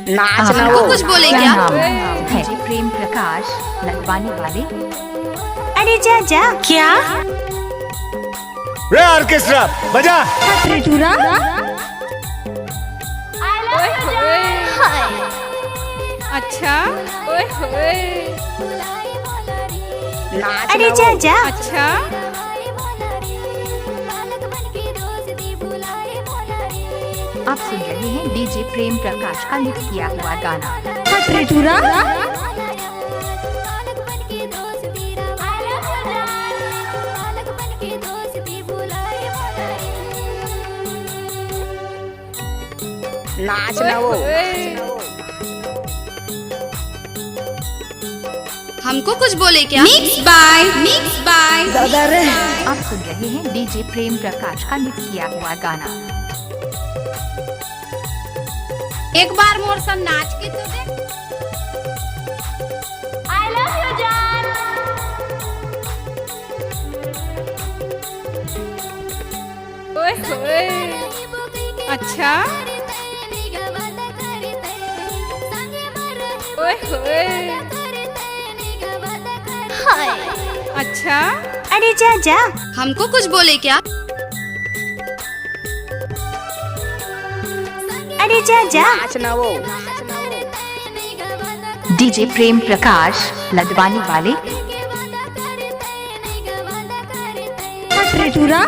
नाचना आपको कुछ बोले क्या? है प्रेम प्रकाश लखवानी वाले। अरे जा जा। क्या? रे ऑर्केस्ट्रा बजा। त्रिपुरा अच्छा। ओए होए। अरे जा जा। अच्छा। आप सुन रहे हैं डीजे प्रेम प्रकाश का लिख किया हुआ गाना। त्रिपुरा नाचना वो। हमको कुछ बोले क्या? मिक्स बाय दादा रे। आप सुन रहे हैं डीजे प्रेम प्रकाश का लिख किया हुआ गाना। एक बार मोर संग नाच के तो दे। I love you जान। ओए होए। अच्छा। ओए होए। अच्छा। अरे जा जा। हमको कुछ बोले क्या? अरे जा जा। नाचना वो। डीजे प्रेम प्रकाश लदवानी वाले। त्रिपुरा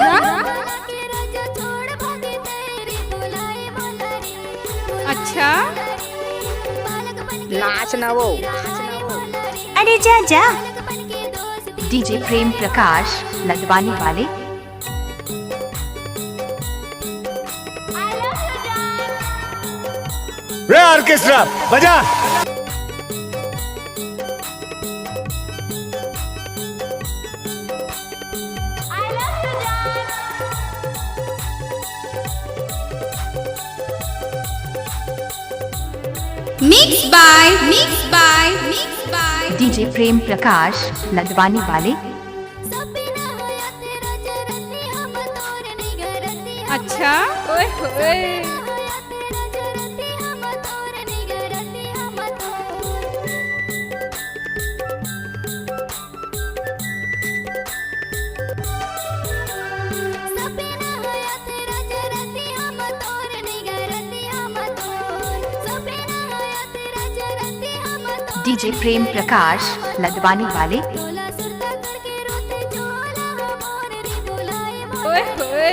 अच्छा। नाचना वो। अरे जा जा। डीजे प्रेम प्रकाश लदवानी वाले। रे ऑर्केस्ट्रा बजा। Mix by DJ Prem Prakash Ladwani वाले। अच्छा। ओए होए। डीजे प्रेम प्रकाश लदवानी वाले। ओए होए।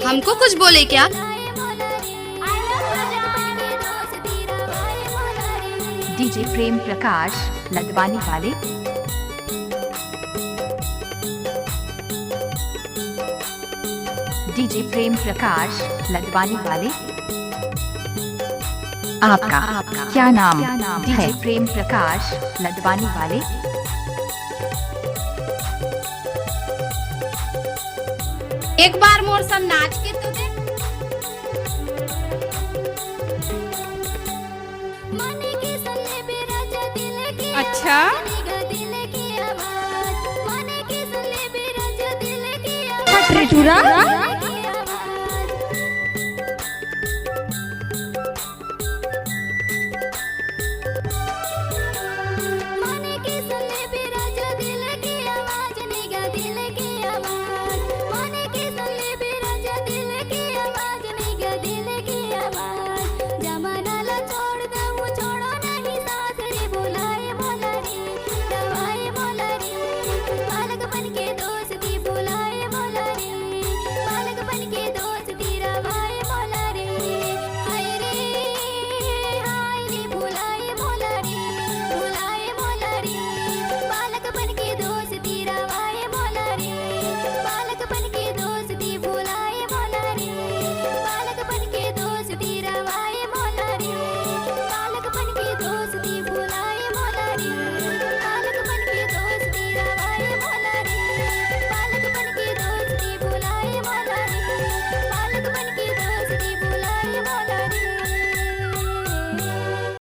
हमको कुछ बोले क्या? डीजे प्रेम प्रकाश लदवानी वाले। डीजे प्रेम प्रकाश लदवानी वाले। आपका क्या नाम है? डीजे प्रेम प्रकाश लदवानी वाले। एक बार मोर संग नाच के तो दे। अच्छा। त्रिपुरा